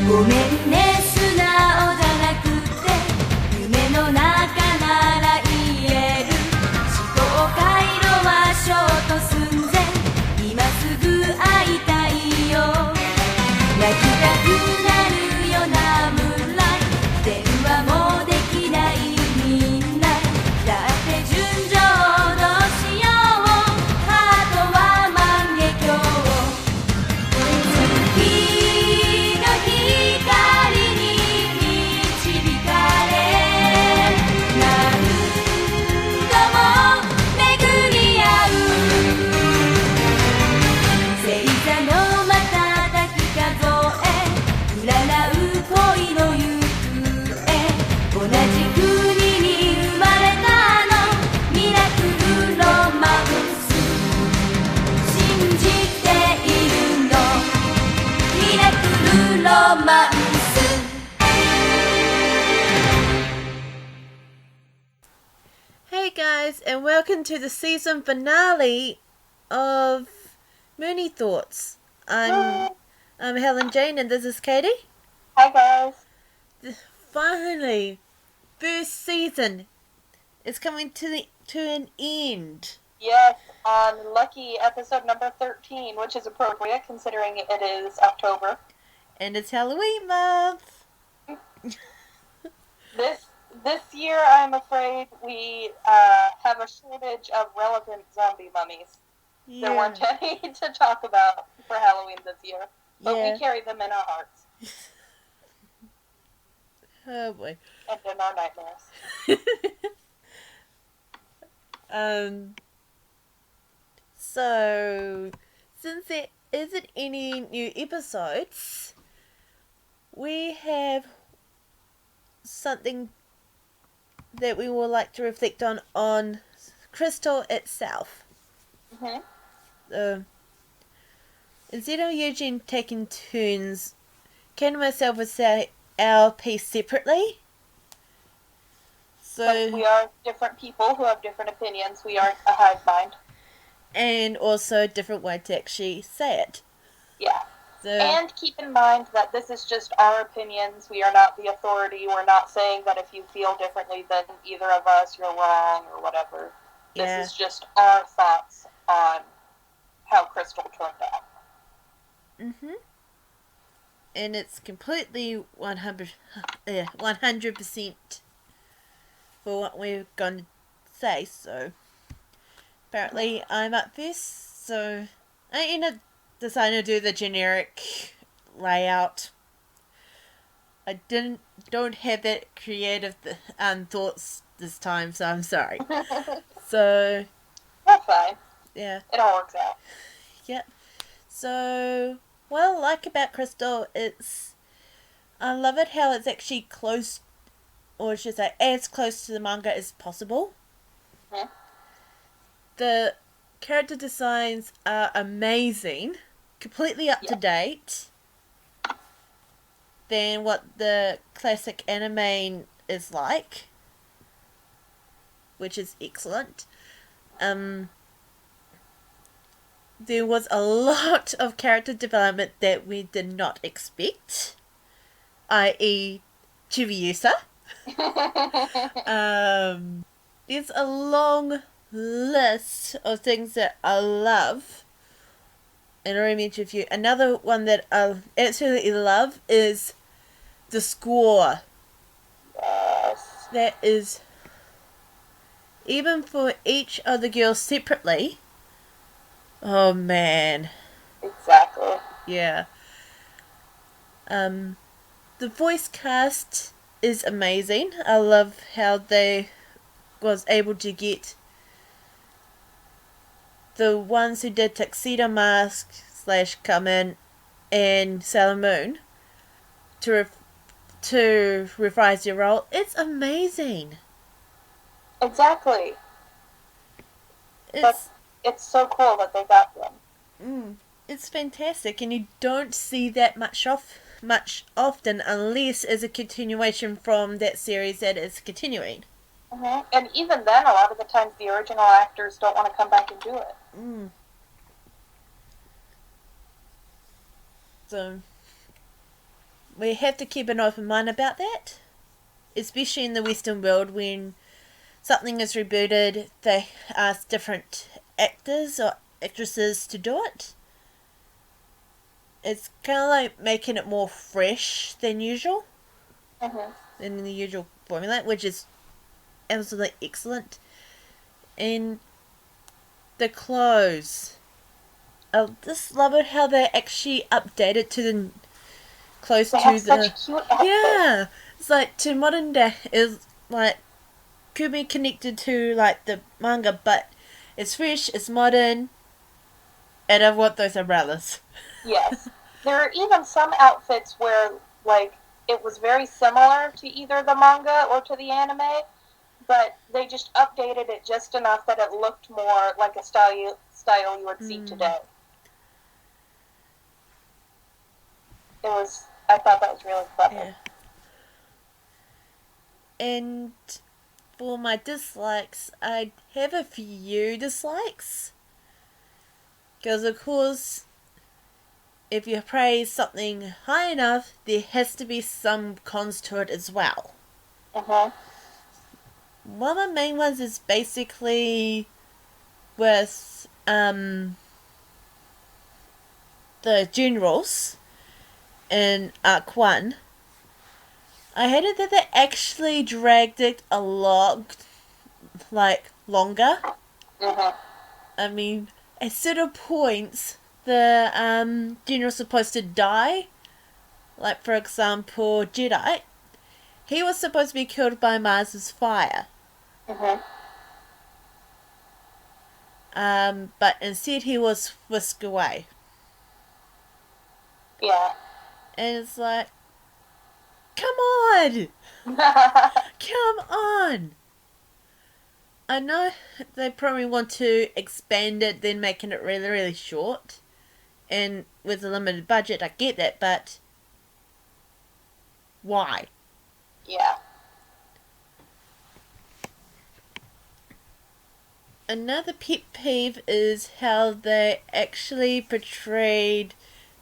ごめんね素直じゃなくて夢の中なら言える思考回路はショート寸前今すぐ会いたいよ泣きたくなるよなムーンライト電話もできないみんなだって純情どうしようハートは万華鏡月の光に導かれ何度も巡り合う星座の瞬き数え占う恋の行方同じ国に生まれたのミラクルロマンス信じているのミラクルロマンス Hey guys, and welcome to the season finale of Moonie Thoughts. I'm Hellenjane, and this is Katie. Hi guys. Finally, first season is coming to an end, Yes, on lucky episode number 13, which is appropriate considering it is October. and it's Halloween month. This year, I'm afraid we have a shortage of relevant zombie mummies. There weren't any to talk about for Halloween this year, but Yeah. we carry them in our hearts Oh boy. and in our nightmares. So, since there isn't any new episodes, we have something that we would like to reflect on Crystal itself. Mm-hmm. Instead of Eugene taking turns, Ken and myself would say our piece separately. But So, we are different people who have different opinions. We aren't a hive mind. and also a different way to actually say it. Yeah. So, And keep in mind that this is just our opinions. We are not the authority. We're not saying that if you feel differently than either of us, you're wrong or whatever. Yeah. This is just our thoughts on how Crystal turned out. and it's completely 100% for what we're going to say. So apparently I'm up first, so I ended up deciding to do the generic layout. I don't have that creative thoughts this time, so I'm sorry. So That's fine. yeah. It all works out. Yep. So, what I like about Crystal is I love it how it's actually close, or I should say, as close to the manga as possible. Mhm. The character designs are amazing, completely up to date than what the classic anime is like, which is excellent. There was a lot of character development that we did not expect, i.e. Chibiusa. There's a long list of things that I love, and I already mentioned a few. Another one that I absolutely love is the score. Yes. That is, even for each of the girls separately, oh man. Exactly. Yeah. The voice cast is amazing. I love how they was able to get the ones who did Tuxedo Mask / Come and Sailor Moon to reprise your role. It's amazing. Exactly. It's It's so cool that they got them. It's fantastic, and you don't see that much often unless it's a continuation from that series that is continuing. Mm-hmm. And even then, a lot of the times, the original actors don't want to come back and do it. So, we have to keep an open mind about that, especially in the Western world when something is rebooted, they ask different actors or actresses to do it. It's kind of like making it more fresh than usual, than the usual formula, which is absolutely excellent. And the clothes, I just love it how they actually updated to the close They to have the such cute outfits. yeah. It's like to modern day is like could be connected to like the manga, but it's fresh, it's modern, and I want those umbrellas. Yes. There are even some outfits where, like, it was very similar to either the manga or to the anime, but they just updated it just enough that it looked more like a style you would see today. I thought that was really clever. Yeah. And for my dislikes, I have a few dislikes. Because, of course, if you praise something high enough, there has to be some cons to it as well. One of the main ones is basically with the generals in Arc 1. I hated that they actually dragged it a lot, like, longer. I mean, at certain points, the general's supposed to die. Like, for example, Jedi. He was supposed to be killed by Mars's fire. But instead he was whisked away. Yeah. And it's like, come on! Come on! I know they probably want to expand it, then making it really, really short. And with a limited budget, I get that, but why? Yeah. Another pet peeve is how they actually portrayed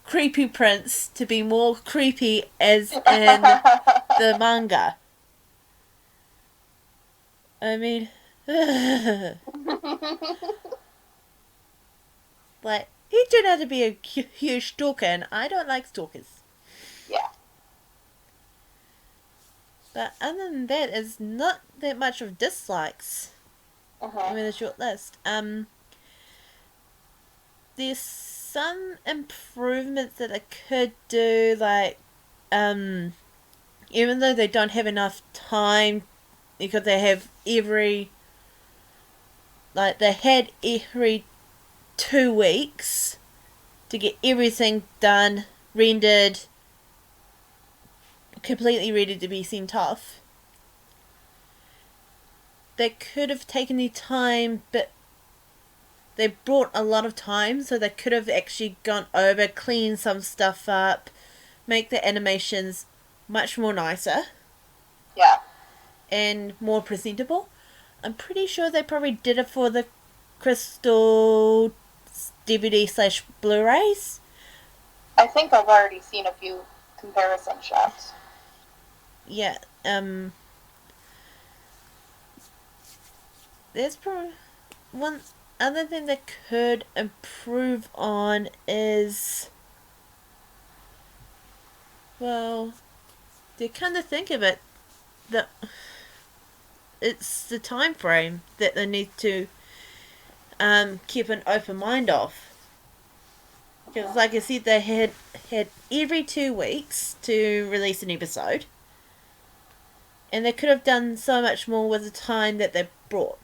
Creepy Prince to be more creepy as in the manga. I mean, like, he turned out to be a huge stalker, and I don't like stalkers. Yeah. But other than that, it's not that much of dislikes. I mean, a short list. There's some improvements that I could do, like, even though they don't have enough time, because they have they had every 2 weeks to get everything done, rendered, completely ready to be sent off. They could have taken the time, but they brought a lot of time, so they could have actually gone over, cleaned some stuff up, make the animations much more nicer. Yeah. And more presentable. I'm pretty sure they probably did it for the Crystal DVD / Blu-rays. I think I've already seen a few comparison shots. Yeah, there's probably one other thing they could improve on is, well, they kind of think of it that it's the time frame that they need to keep an open mind of. Because, like I said, they had every 2 weeks to release an episode, and they could have done so much more with the time that they brought.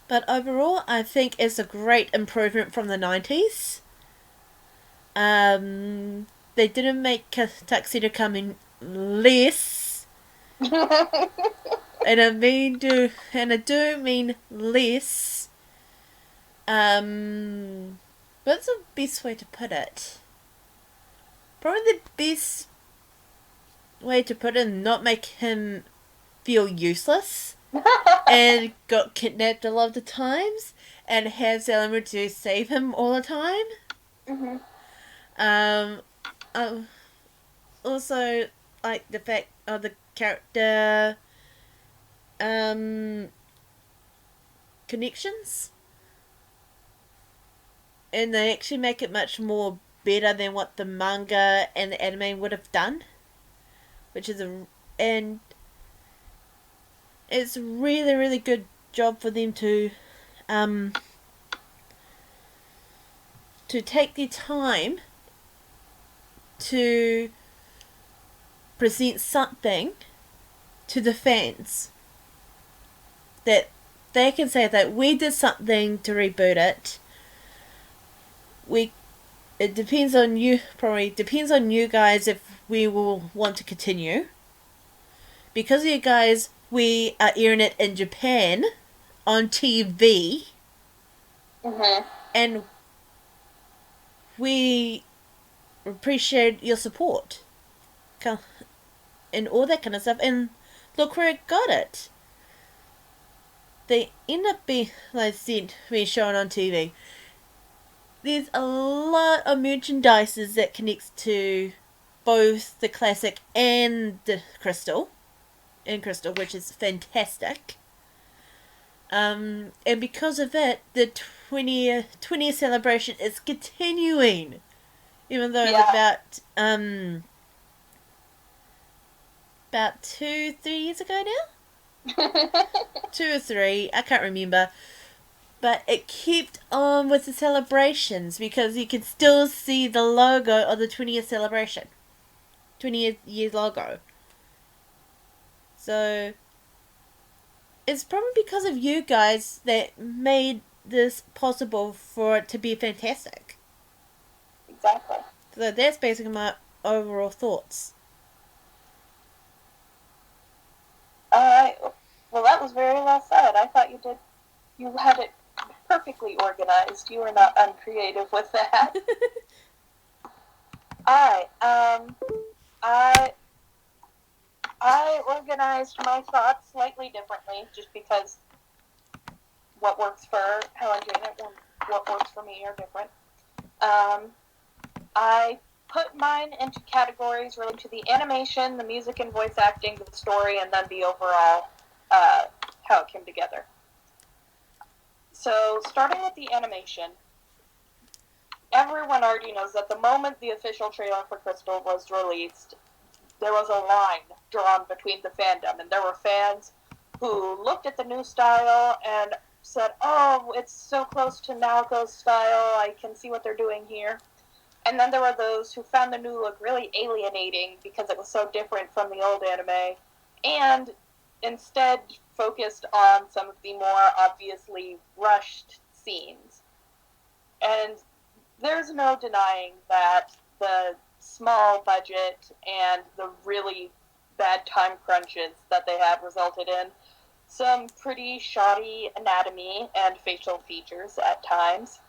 But overall, I think it's a great improvement from the 90s. They didn't make Tuxedo come in less. and I do mean less. What's the best way to put it? Probably the best way to put it, not make him feel useless. And got kidnapped a lot of the times, and have Sera Myu to save him all the time. Also like the fact of the character connections, and they actually make it much more better than what the manga and the anime would have done, which is and it's a really really good job for them to take their time to present something to the fans that they can say that we did something to reboot it. It depends on you, probably depends on you guys if we will want to continue. Because of you guys, we are airing it in Japan on TV. Mm-hmm. And we appreciate your support and all that kind of stuff. And look where it got it. They end up being, like I said, being shown on TV. There's a lot of merchandises that connects to both the classic and the crystal, which is fantastic. And because of it, the 20th celebration is continuing, even though it's about 2-3 years ago now. 2 or 3, I can't remember. But it kept on with the celebrations because you can still see the logo of the 20th celebration. 20th year logo. So, it's probably because of you guys that made this possible for it to be fantastic. Exactly. So that's basically my overall thoughts. Alright. Well, that was very well said. I thought you had it perfectly organized. You were not uncreative with that. Alright, I organized my thoughts slightly differently, just because what works for Hellenjane and what works for me are different. I put mine into categories related to the animation, the music and voice acting, the story, and then the overall how it came together. So, starting with the animation, everyone already knows that the moment the official trailer for Crystal was released, there was a line drawn between the fandom, and there were fans who looked at the new style and said, oh, it's so close to Naoko's style, I can see what they're doing here. And then there were those who found the new look really alienating because it was so different from the old anime, and instead focused on some of the more obviously rushed scenes. And there's no denying that the small budget and the really bad time crunches that they had resulted in some pretty shoddy anatomy and facial features at times.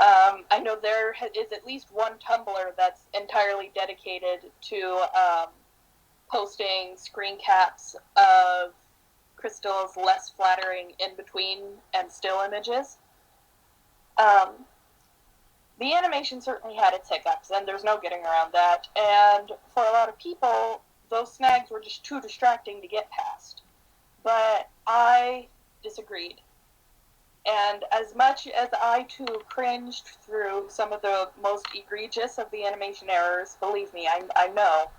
I know there is at least one Tumblr that's entirely dedicated to posting screen caps of Crystal's less flattering in-between and still images. The animation certainly had its hiccups, and there's no getting around that. And for a lot of people, those snags were just too distracting to get past. But I disagreed. And as much as I, too, cringed through some of the most egregious of the animation errors, believe me, I know.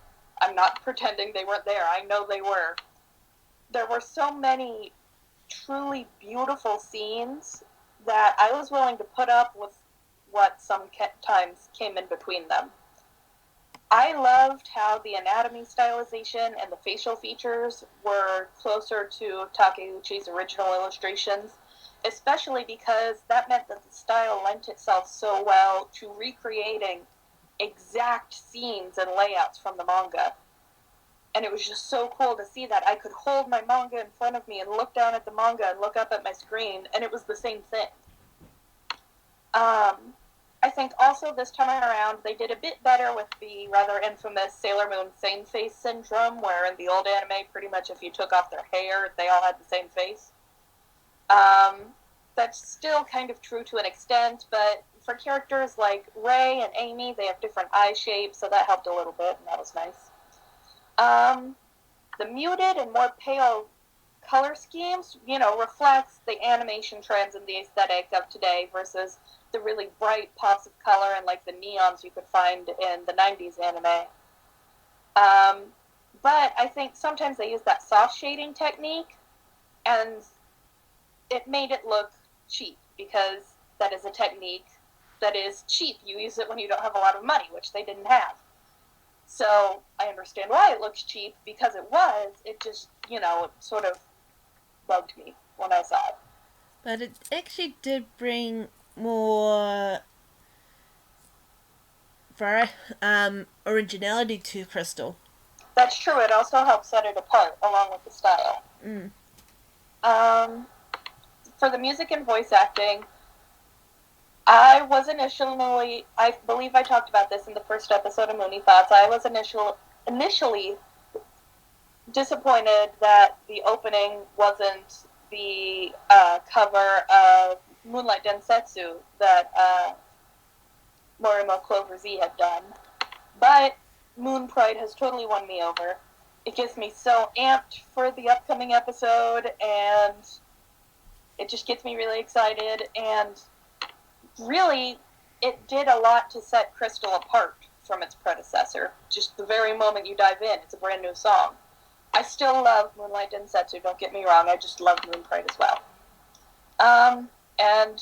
I'm not pretending they weren't there. I know they were. There were so many truly beautiful scenes that I was willing to put up with what sometimes came in between them. I loved how the anatomy stylization and the facial features were closer to Takeuchi's original illustrations, especially because that meant that the style lent itself so well to recreating exact scenes and layouts from the manga. And it was just so cool to see that. I could hold my manga in front of me and look down at the manga and look up at my screen, and it was the same thing. I think also this time around they did a bit better with the rather infamous Sailor Moon same face syndrome, where in the old anime, pretty much if you took off their hair, they all had the same face. That's still kind of true to an extent, but for characters like Ray and Amy, they have different eye shapes, so that helped a little bit, and that was nice. The muted and more pale color schemes, reflects the animation trends and the aesthetic of today versus the really bright pops of color and like the neons you could find in the 90s anime. But I think sometimes they use that soft shading technique, and it made it look cheap, because that is a technique that is cheap. You use it when you don't have a lot of money, which they didn't have. So I understand why it looks cheap, because it was. It just, it sort of bugged me when I saw it. But it actually did bring more originality to Crystal. That's true. It also helped set it apart, along with the style. For the music and voice acting, I believe I talked about this in the first episode of Moonie Thoughts, I was initially disappointed that the opening wasn't the cover of Moonlight Densetsu that Morimo Clover Z had done. But Moon Pride has totally won me over. It gets me so amped for the upcoming episode, and it just gets me really excited, and really, it did a lot to set Crystal apart from its predecessor. Just the very moment you dive in, it's a brand new song. I still love Moonlight Densetsu, don't get me wrong, I just love Moon Pride as well. And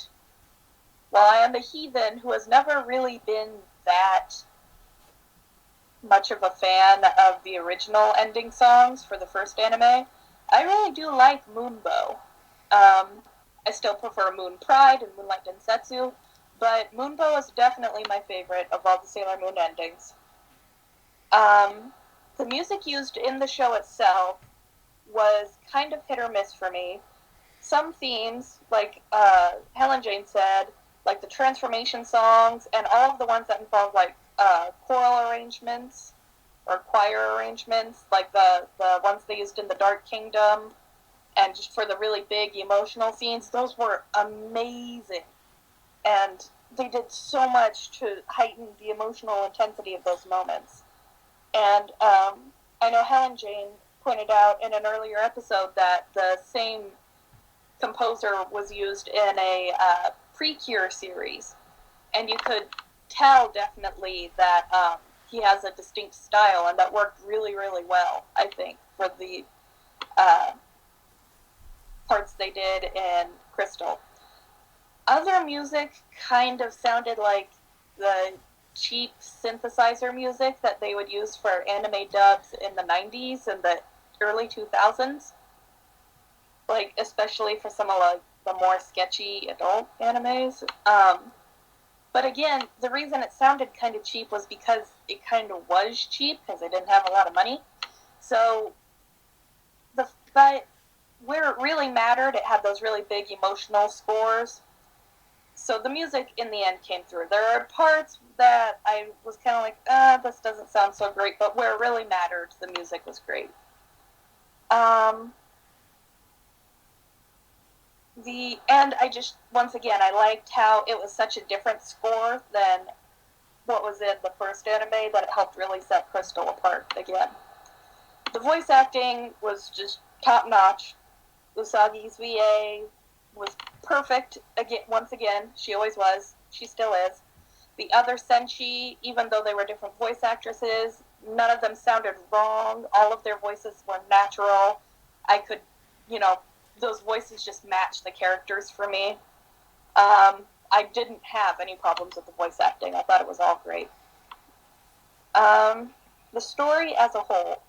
while I am a heathen who has never really been that much of a fan of the original ending songs for the first anime, I really do like Moonbow. I still prefer Moon Pride and Moonlight Densetsu, but Moonbow is definitely my favorite of all the Sailor Moon endings. The music used in the show itself was kind of hit or miss for me. Some themes, like Hellenjane said, like the transformation songs, and all of the ones that involve like choral arrangements or choir arrangements, like the ones they used in the Dark Kingdom, and just for the really big emotional scenes, those were amazing. And they did so much to heighten the emotional intensity of those moments. And I know Hellenjane pointed out in an earlier episode that the same composer was used in a Precure series. And you could tell definitely that he has a distinct style, and that worked really, really well, I think, for the parts they did in Crystal. Other music kind of sounded like the cheap synthesizer music that they would use for anime dubs in the 90s and the early 2000s. Like, especially for some of like the more sketchy adult animes. But again, the reason it sounded kind of cheap was because it kind of was cheap, because they didn't have a lot of money. So, but where it really mattered, it had those really big emotional scores. So the music in the end came through. There are parts that I was kind of like, this doesn't sound so great, but where it really mattered, the music was great. And I just, once again, I liked how it was such a different score than what was in the first anime, that it helped really set Crystal apart again. The voice acting was just top-notch. Usagi's VA was perfect, again, once again. She always was. She still is. The other Senshi, even though they were different voice actresses, none of them sounded wrong. All of their voices were natural. I could, those voices just matched the characters for me. I didn't have any problems with the voice acting. I thought it was all great. The story as a whole,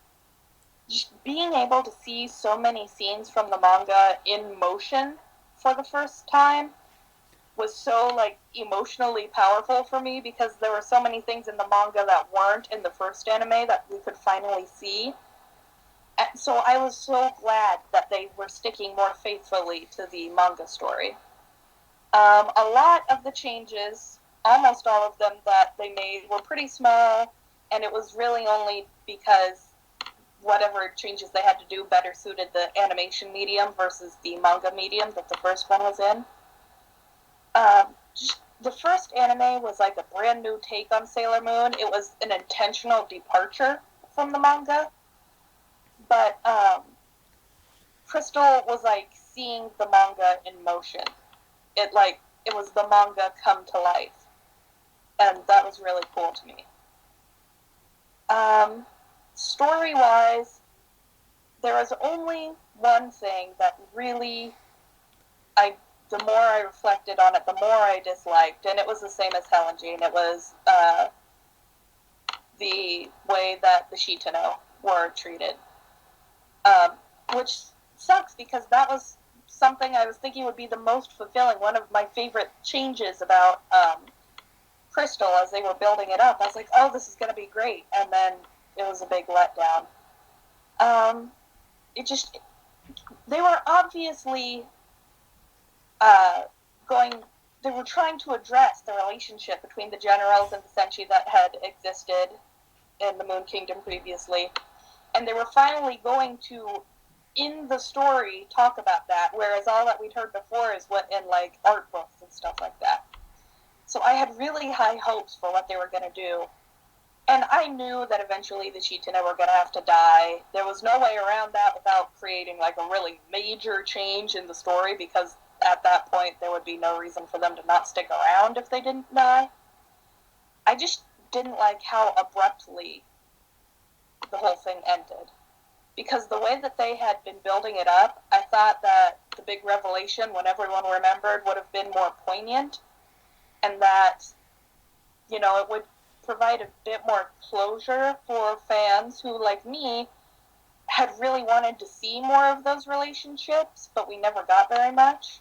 just being able to see so many scenes from the manga in motion for the first time was so, like, emotionally powerful for me, because there were so many things in the manga that weren't in the first anime that we could finally see. And so I was so glad that they were sticking more faithfully to the manga story. A lot of the changes, almost all of them that they made, were pretty small, and it was really only because whatever changes they had to do better suited the animation medium versus the manga medium that the first one was in. the first anime was like a brand new take on Sailor Moon. It was an intentional departure from the manga. But Crystal was like seeing the manga in motion. It was the manga come to life. And that was really cool to me. Story-wise, there was only one thing that really, the more I reflected on it, the more I disliked, and it was the same as Hellenjane. It was the way that the Shitano were treated, which sucks because that was something I was thinking would be the most fulfilling. One of my favorite changes about Crystal as they were building it up. I was like, oh, this is going to be great, and then it was a big letdown. They were obviously they were trying to address the relationship between the generals and the Senshi that had existed in the Moon Kingdom previously, and they were finally going to, in the story, talk about that, whereas all that we'd heard before is what in, like, art books and stuff like that. So I had really high hopes for what they were going to do. And I knew that eventually the Shitano were going to have to die. There was no way around that without creating, like, a really major change in the story, because at that point there would be no reason for them to not stick around if they didn't die. I just didn't like how abruptly the whole thing ended. Because the way that they had been building it up, I thought that the big revelation, when everyone remembered, would have been more poignant. And that, you know, it would provide a bit more closure for fans who, like me, had really wanted to see more of those relationships, but we never got very much.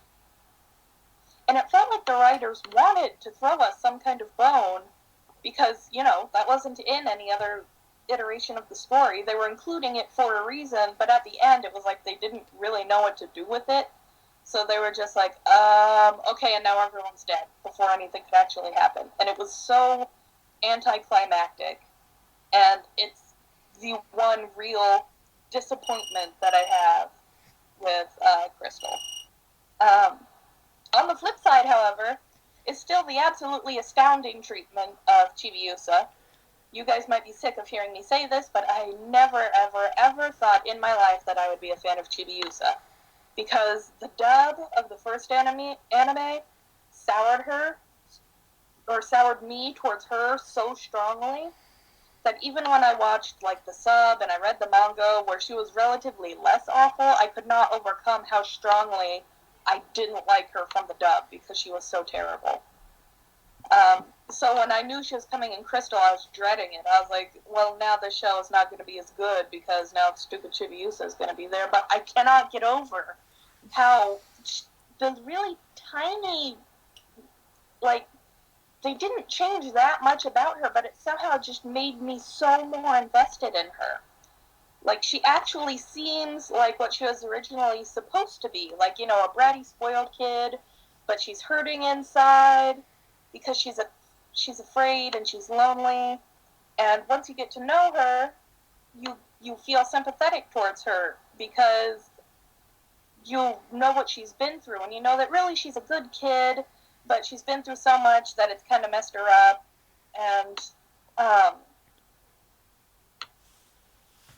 And it felt like the writers wanted to throw us some kind of bone, because, you know, that wasn't in any other iteration of the story. They were including it for a reason, but at the end it was like they didn't really know what to do with it. So they were just like, okay, and now everyone's dead before anything could actually happen. And it was so anticlimactic. And it's the one real disappointment that I have with Crystal. On the flip side, however, is still the absolutely astounding treatment of Chibiusa. You guys might be sick of hearing me say this, but I never, ever, ever thought in my life that I would be a fan of Chibiusa. Because the dub of the first anime soured me towards her so strongly that even when I watched, like, the sub and I read the manga where she was relatively less awful, I could not overcome how strongly I didn't like her from the dub because she was so terrible. So when I knew she was coming in Crystal, I was dreading it. I was like, well, now the show is not going to be as good because now stupid Chibiusa is going to be there. But I cannot get over how the really tiny, like, they didn't change that much about her, but it somehow just made me so more invested in her. Like, she actually seems like what she was originally supposed to be. Like, you know, a bratty, spoiled kid, but she's hurting inside because she's afraid and she's lonely. And once you get to know her, you feel sympathetic towards her because you know what she's been through. And you know that really she's a good kid, but she's been through so much that it's kind of messed her up. And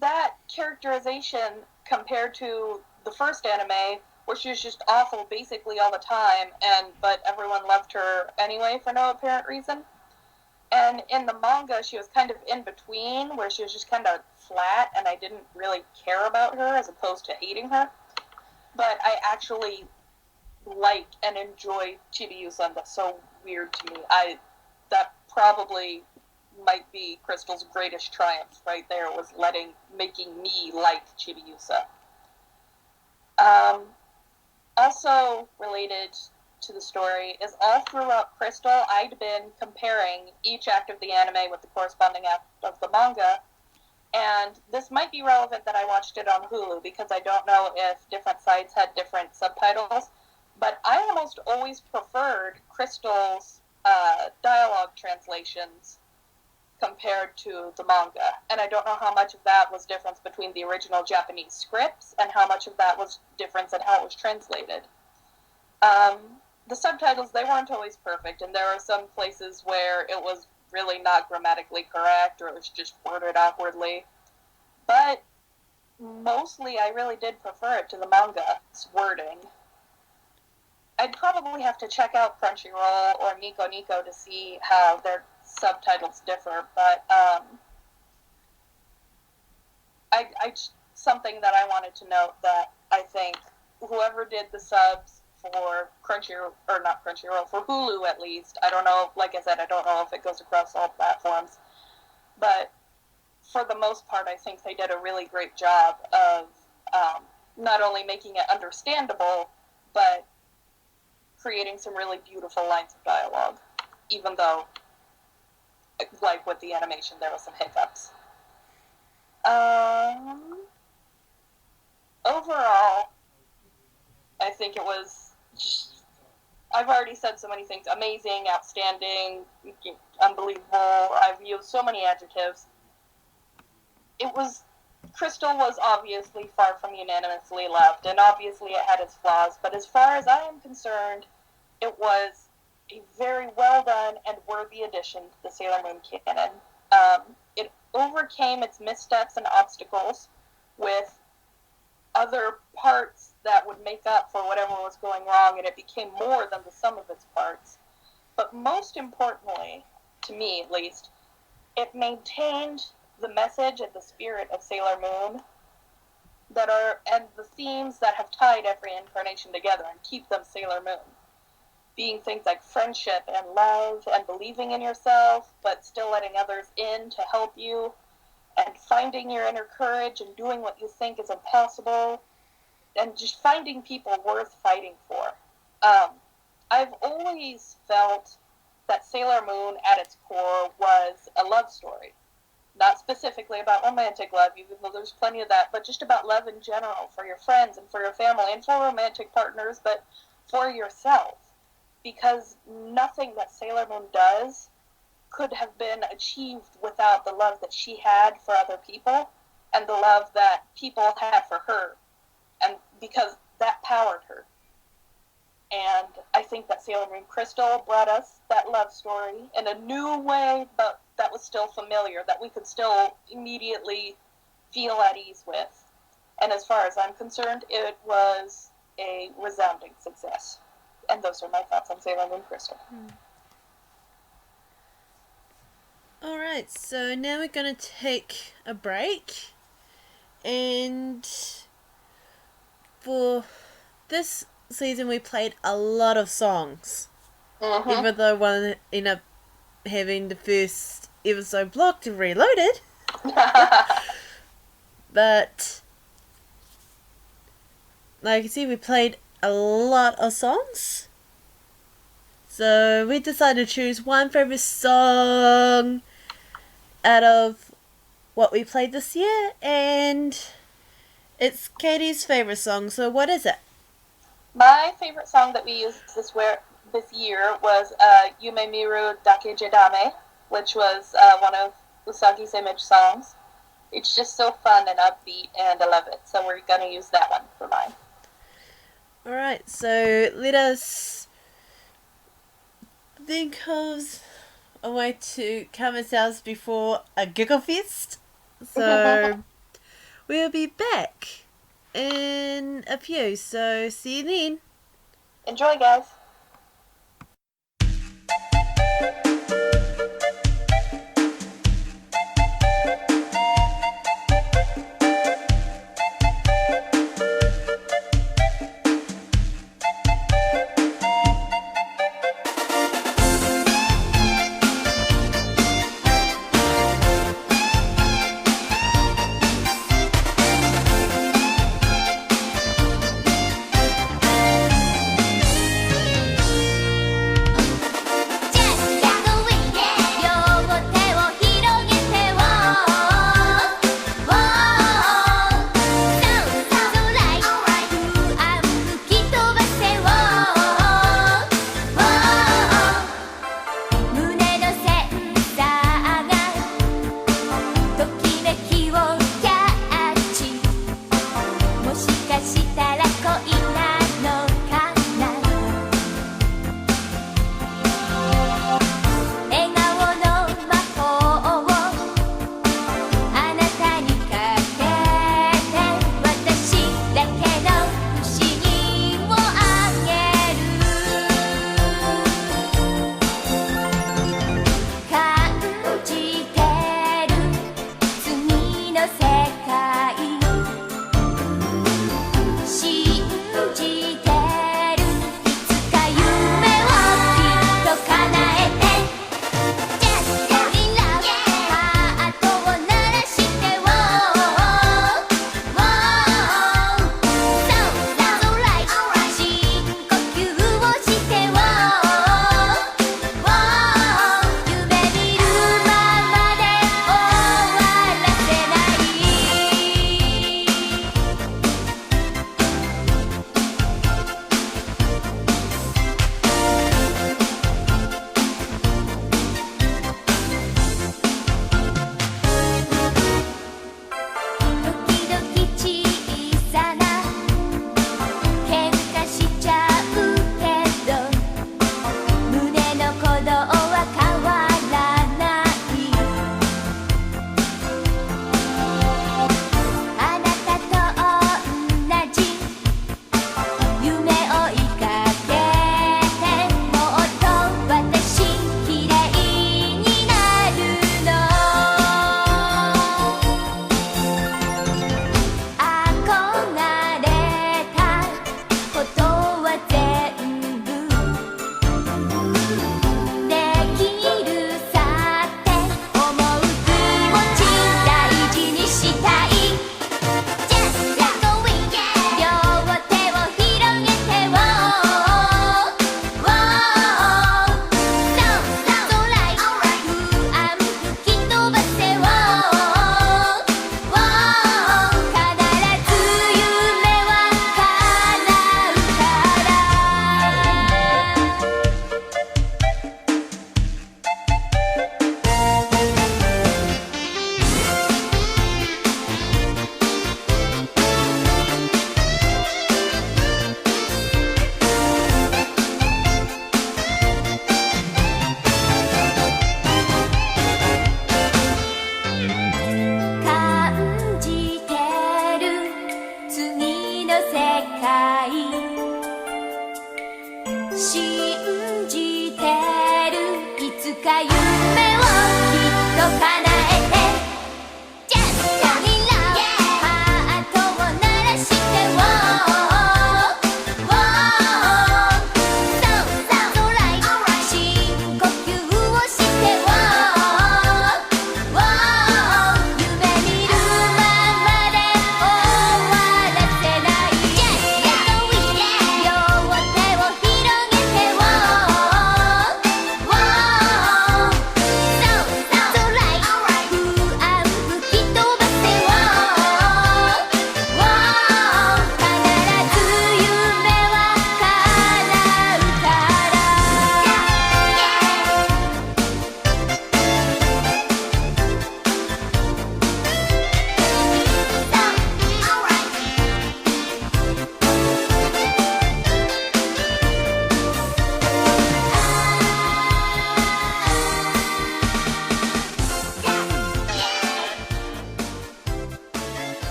that characterization compared to the first anime, where she was just awful basically all the time, but everyone loved her anyway for no apparent reason. And in the manga, she was kind of in between, where she was just kind of flat, and I didn't really care about her as opposed to hating her. But I actually like and enjoy Chibiusa, and that's so weird to me. That probably might be Crystal's greatest triumph right there, was making me like Chibiusa. Also related to the story is all throughout Crystal, I'd been comparing each act of the anime with the corresponding act of the manga, and this might be relevant that I watched it on Hulu, because I don't know if different sites had different subtitles, but I almost always preferred Crystal's dialogue translations compared to the manga. And I don't know how much of that was difference between the original Japanese scripts and how much of that was difference in how it was translated. the subtitles, they weren't always perfect, and there are some places where it was really not grammatically correct, or it was just worded awkwardly. But mostly, I really did prefer it to the manga's wording. I'd probably have to check out Crunchyroll or Nico Nico to see how their subtitles differ, but something that I wanted to note that I think whoever did the subs for for Hulu at least, I don't know, like I said, I don't know if it goes across all platforms, but for the most part, I think they did a really great job of not only making it understandable, but creating some really beautiful lines of dialogue, even though, like with the animation, there were some hiccups. Overall, I think it was just, I've already said so many things: amazing, outstanding, unbelievable. I've used so many adjectives. Crystal was obviously far from unanimously loved, and obviously it had its flaws, but as far as I am concerned, it was a very well done and worthy addition to the Sailor Moon canon. It overcame its missteps and obstacles with other parts that would make up for whatever was going wrong, and it became more than the sum of its parts. But most importantly, to me at least, it maintained the message and the spirit of Sailor Moon and the themes that have tied every incarnation together and keep them Sailor Moon. Being things like friendship and love and believing in yourself, but still letting others in to help you, and finding your inner courage and doing what you think is impossible, and just finding people worth fighting for. I've always felt that Sailor Moon at its core was a love story. Not specifically about romantic love, even though there's plenty of that, but just about love in general, for your friends and for your family and for romantic partners, but for yourself. Because nothing that Sailor Moon does could have been achieved without the love that she had for other people and the love that people had for her, and because that powered her. And I think that Sailor Moon Crystal brought us that love story in a new way, but that was still familiar, that we could still immediately feel at ease with. And as far as I'm concerned, it was a resounding success. And those are my thoughts on Sailor Moon Crystal. Alright, so now we're going to take a break. And for this season, we played a lot of songs. Mm-hmm. Even though one ended up having the first episode blocked and reloaded. But, like you see, we played a lot of songs. So we decided to choose one favorite song out of what we played this year, and it's Katie's favorite song. So what is it? My favorite song that we used this year was Yume Miru Dake Jedame, which was one of Usagi's Image songs. It's just so fun and upbeat, and I love it. So we're going to use that one for mine. Alright, so let us think of a way to calm ourselves before a giggle fest. So we'll be back in a few, so see you then. Enjoy, guys.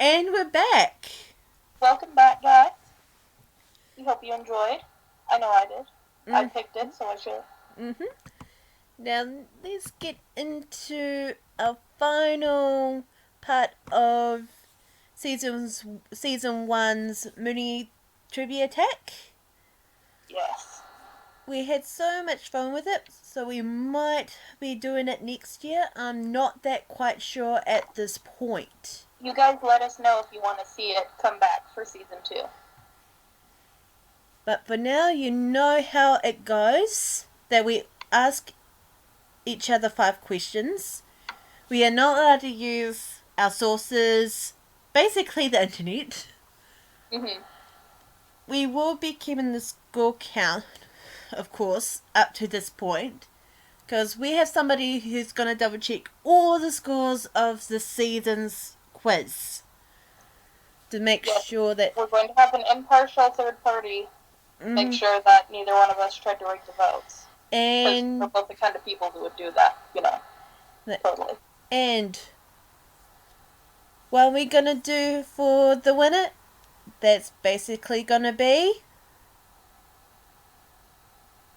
And we're back. Welcome back, guys. We hope you enjoyed. I know I did. I picked it, so I should. Now, let's get into our final part of Season 1's Moonie Trivia Attack. Yes. We had so much fun with it, so we might be doing it next year. I'm not that quite sure at this point. You guys let us know if you want to see it come back for Season 2. But for now, you know how it goes. That we ask each other 5 questions. We are not allowed to use our sources, basically the internet. We will be keeping the score count, of course, up to this point. Because we have somebody who's going to double check all the scores of the season's quiz. To make sure that... We're going to have an impartial third party. Make sure that neither one of us tried to rig the votes. And... we're both the kind of people who would do that, you know. Totally. And... what we're going to do for the winner, that's basically going to be...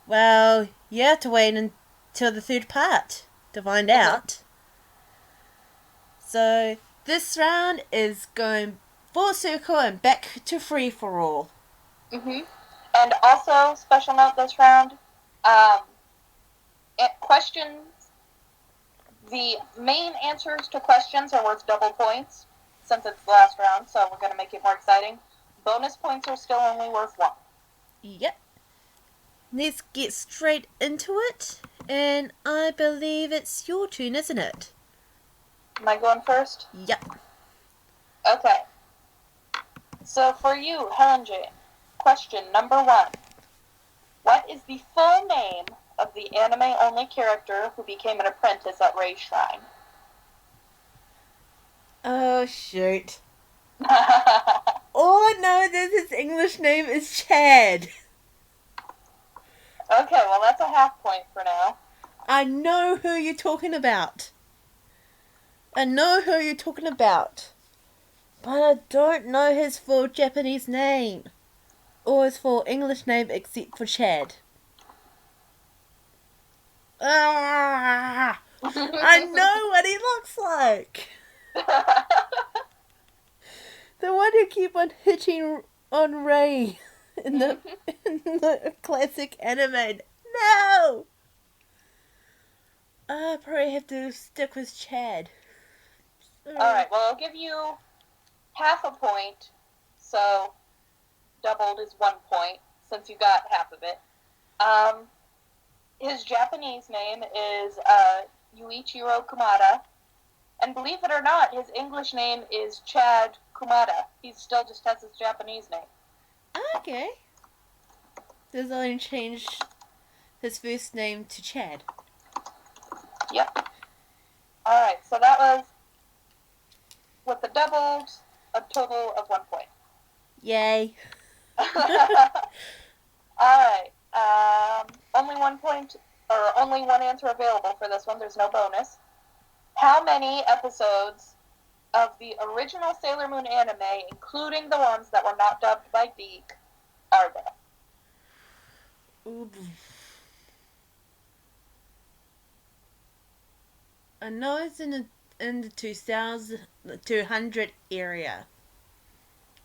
well, you have to wait until the third part to find out. So, this round is going full circle and back to free-for-all. And also, special note this round, questions, the main answers to questions are worth double points, since it's the last round, so we're going to make it more exciting. Bonus points are still only worth 1. Yep. Let's get straight into it, and I believe it's your turn, isn't it? Am I going first? Yep. Okay. So for you, Hellenjane, question number 1. What is the full name of the anime-only character who became an apprentice at Ray's Shrine? Oh, shoot. All I know is his English name is Chad. Okay, well that's a half point for now. I know who you're talking about. But I don't know his full Japanese name. Or his full English name except for Chad. I know what he looks like. The one who keep on hitting on Ray in the classic anime. No! I probably have to stick with Chad. Alright, well I'll give you half a point, so doubled is 1 point, since you got half of it. His Japanese name is Yuichiro Kumada, and believe it or not, his English name is Chad Kumada. He still just has his Japanese name. Okay. Does only change his first name to Chad. Yep. Alright, so that was, with the doubles, a total of 1 point. Yay. Alright, only 1 point, or only one answer available for this one. There's no bonus. How many episodes of the original Sailor Moon anime, including the ones that were not dubbed by Deke, are there? Ooh. I know it's in the 200 area.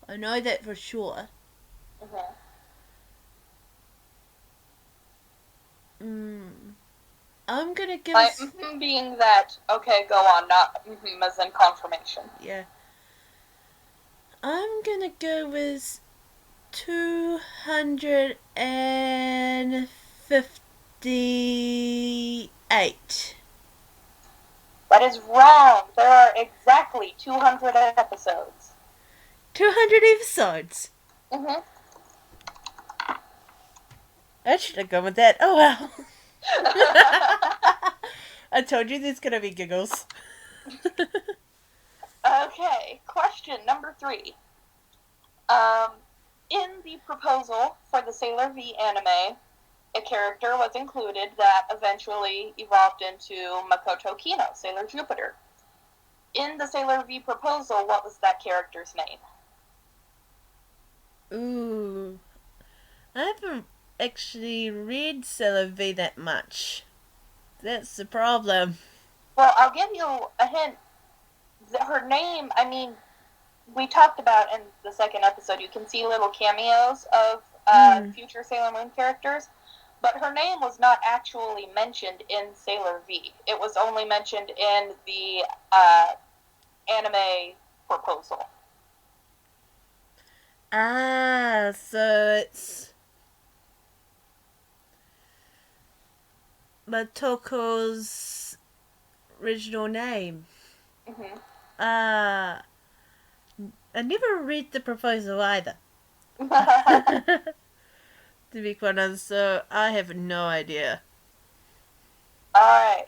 I know that for sure. I'm gonna give By being that, okay, go on, not as in confirmation. Yeah. I'm gonna go with 258. That is wrong. There are exactly 200 episodes. 200 episodes? I should have gone with that. Oh, well. I told you there's going to be giggles. Okay, question number 3. In the proposal for the Sailor V anime, a character was included that eventually evolved into Makoto Kino, Sailor Jupiter. in the Sailor V proposal, what was that character's name? Ooh. I haven't actually read Sailor V that much. That's the problem. Well, I'll give you a hint. Her name, I mean, we talked about in the second episode, you can see little cameos of future Sailor Moon characters, but her name was not actually mentioned in Sailor V. It was only mentioned in the anime proposal. Ah, so it's Motoko's original name. Mm-hmm. Ah, I never read the proposal either. To be quite honest, so I have no idea. Alright.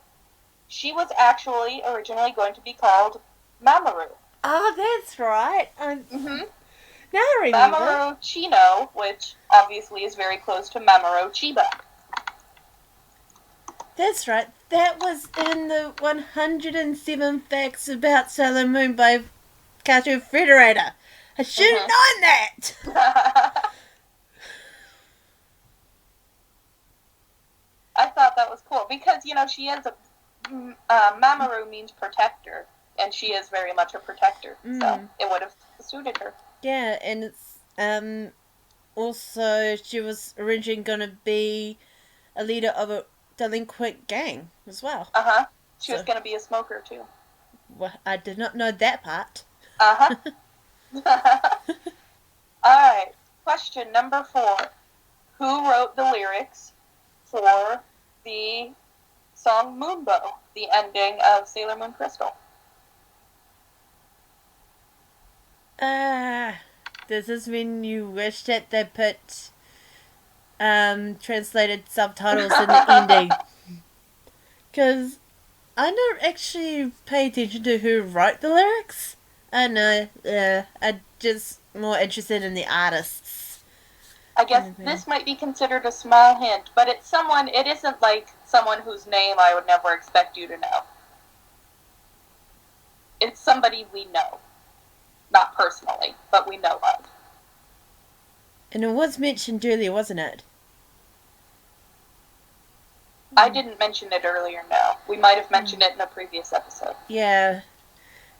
She was actually originally going to be called Mamoru. Oh, that's right. Mm-hmm. Now I remember. Mamoru Chino, which obviously is very close to Mamoru Chiba. That's right. That was in the 107 Facts About Sailor Moon by Cartoon Federator. I should have known that. I thought that was cool because, you know, she is a Mamoru means protector, and she is very much a protector, so it would have suited her. Yeah, and it's also she was originally going to be a leader of a delinquent gang as well. She was going to be a smoker too. Well, I did not know that part. Alright, question number 4. Who wrote the lyrics for the song Moonbow, the ending of Sailor Moon Crystal? Does this mean you wish that they put translated subtitles in the ending? Because I don't actually pay attention to who wrote the lyrics. I know, I'm just more interested in the artists. I guess this might be considered a small hint, but it isn't like someone whose name I would never expect you to know. It's somebody we know. Not personally, but we know of. And it was mentioned earlier, wasn't it? I didn't mention it earlier, no. We might have mentioned it in a previous episode. Yeah.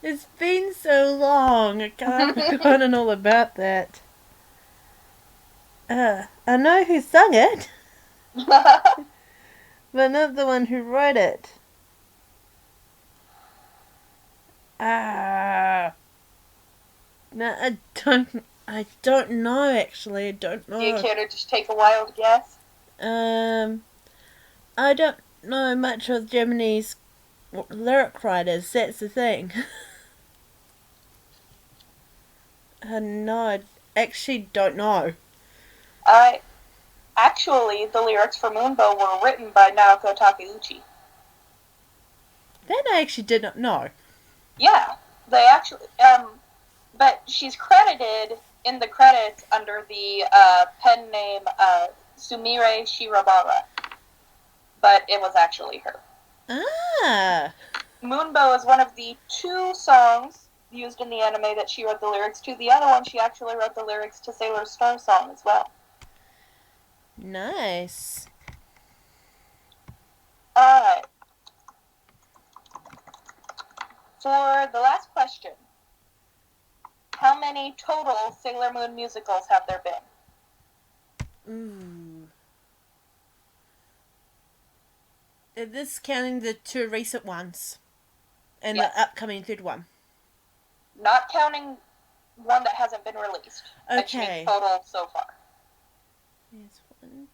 It's been so long. I can't forgotten all about that. I know who sung it, but not the one who wrote it. No, I don't know, actually. I don't know. Do you care to just take a wild guess? I don't know much of Germany's lyric writers. That's the thing. No, I actually don't know. Actually, the lyrics for Moonbow were written by Naoko Takeuchi. That I actually did not know. Yeah, they actually, but she's credited in the credits under the pen name Sumire Shirabara. But it was actually her. Ah! Moonbow is one of the 2 songs used in the anime that she wrote the lyrics to. The other one, she actually wrote the lyrics to Sailor Star Song as well. Nice. Alright. For the last question, how many total Sailor Moon musicals have there been? Ooh. Is this counting the 2 recent ones? And Yes. the upcoming 3rd one? Not counting one that hasn't been released. Okay. Total so far. Here's 1,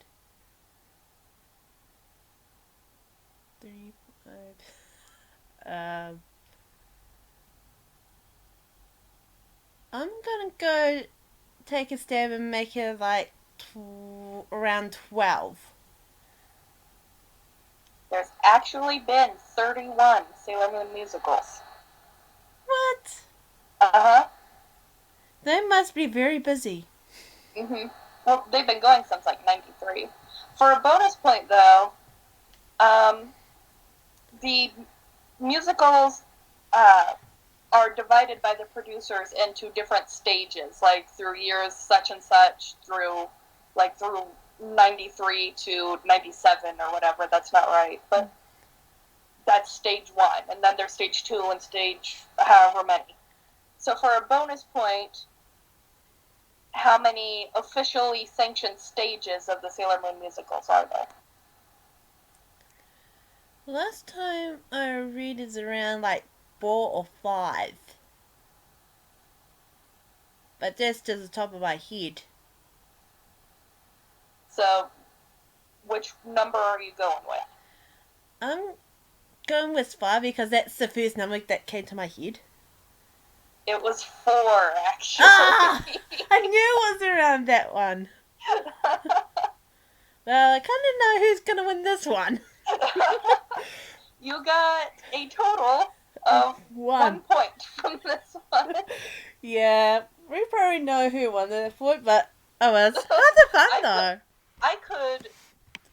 3, 5. I'm gonna go take a stab and make it like around 12. There's actually been 31 Sailor Moon musicals. What? They must be very busy. Well, they've been going since like 93. For a bonus point, though, the musicals are divided by the producers into different stages, like through years such and such, through 93 to 97 or whatever. That's not right, but that's stage 1, and then there's stage 2 and stage however many. So for a bonus point, how many officially sanctioned stages of the Sailor Moon musicals are there? Last time I read is around 4 or 5. But that's just the top of my head. So, which number are you going with? I'm going with 5 because that's the first number that came to my head. It was 4, actually. Ah! I knew it was around that one. Well, I kind of know who's going to win this one. You got a total of 1 point from this one. Yeah, we probably know who won that point, but oh well, it's rather fun though. I could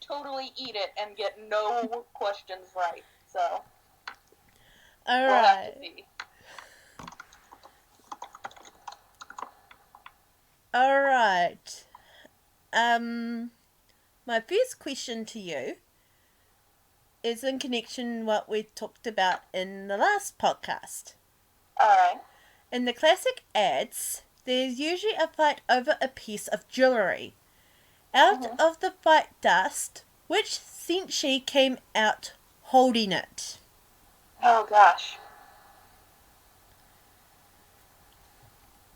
totally eat it and get no questions right, so we'll have to see. Alright. My first question to you is in connection with what we talked about in the last podcast. Alright. In the classic ads, there's usually a fight over a piece of jewellery. Out of the fight dust, which senshi came out holding it? Oh gosh.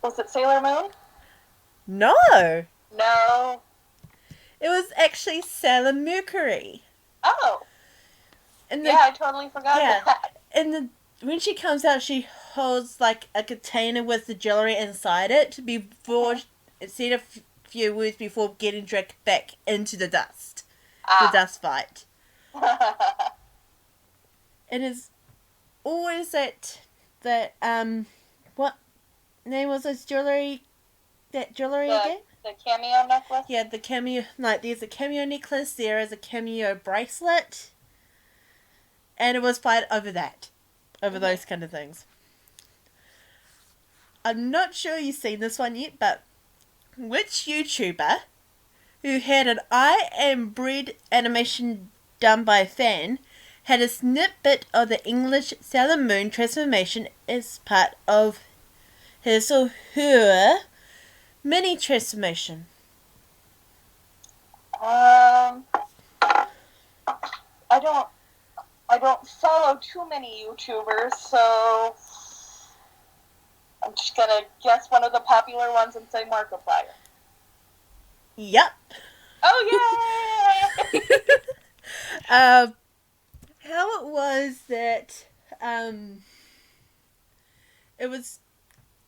Was it Sailor Moon? No! No. It was actually Sera Myu. Oh. Yeah, I totally forgot that. And when she comes out, she holds a container with the jewellery inside it before, said a few words before getting dragged back into the dust. The dust fight. And it's always that what name was this jewellery? That jewellery again? The cameo necklace? Yeah, the cameo, there's a cameo necklace, there is a cameo bracelet, and it was fight over that. Over those kind of things. I'm not sure you've seen this one yet, but which YouTuber who had an I Am Bread animation done by a fan had a snippet of the English Sailor Moon transformation as part of his or her mini transformation? I don't follow too many YouTubers, so I'm just gonna guess one of the popular ones and say Markiplier. Yep. Oh yay! How it was that it was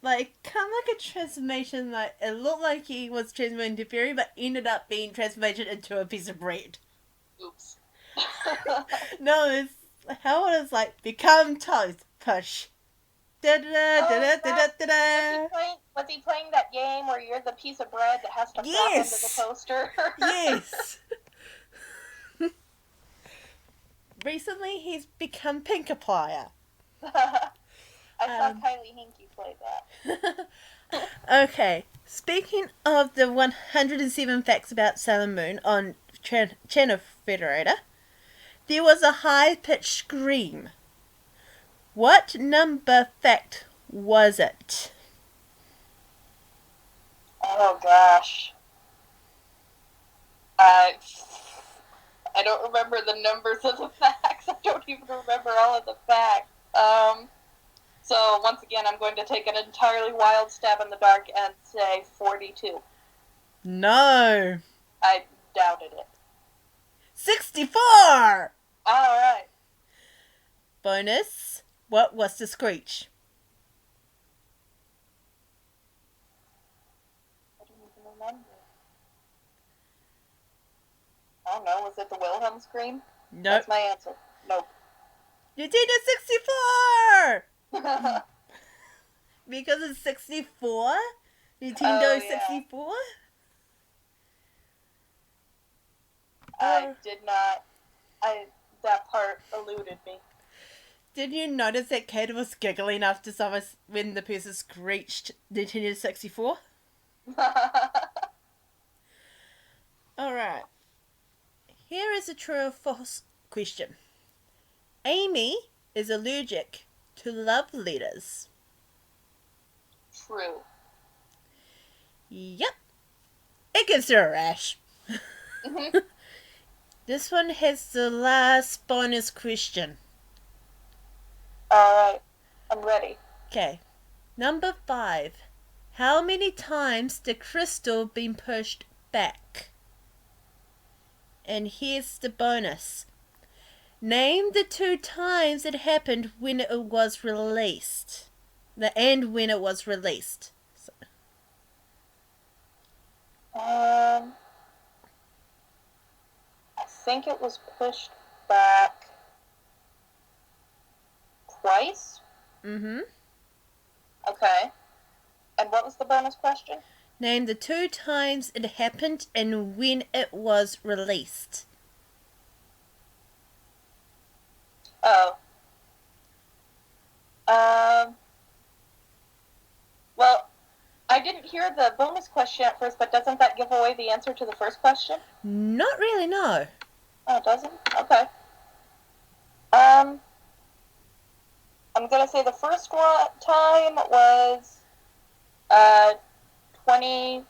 kind of a transformation, it looked like he was transformed into fairy, but ended up being transformed into a piece of bread. Oops. No, it's how it is become toast, push. Da da da da da da da. Was he playing that game where you're the piece of bread that has to flop into the toaster? Yes. Recently, he's become Pinkiplier. I saw Kylie Hinky play that. Okay, speaking of the 107 facts about Sailor Moon on Channel Federator, there was a high-pitched scream. What number fact was it? Oh gosh. I don't remember the numbers of the facts. I don't even remember all of the facts. So once again, I'm going to take an entirely wild stab in the dark and say 42. No. I doubted it. 64! Alright. Bonus. What was the screech? I don't even remember. I don't know. Was it the Wilhelm scream? Nope. That's my answer. Nope. You did a 64! Because it's 64? Nintendo 64? I did not. That part eluded me. Did you notice that Katie was giggling after someone when the person screeched Nintendo 64? Alright. Here is a true or false question. Amy is allergic to love letters. True. Yep. It gives her a rash. Mm-hmm. This one has the last bonus question. Alright, I'm ready. Okay. Number 5. How many times the crystal been pushed back? And here's the bonus. Name the 2 times it happened when it was released. And when it was released. So. I think it was pushed back twice. Mm-hmm. Okay. And what was the bonus question? Name the 2 times it happened and when it was released. Oh. Well, I didn't hear the bonus question at first, but doesn't that give away the answer to the first question? Not really, no. Oh, it doesn't? Okay. I'm gonna say the first time was 20.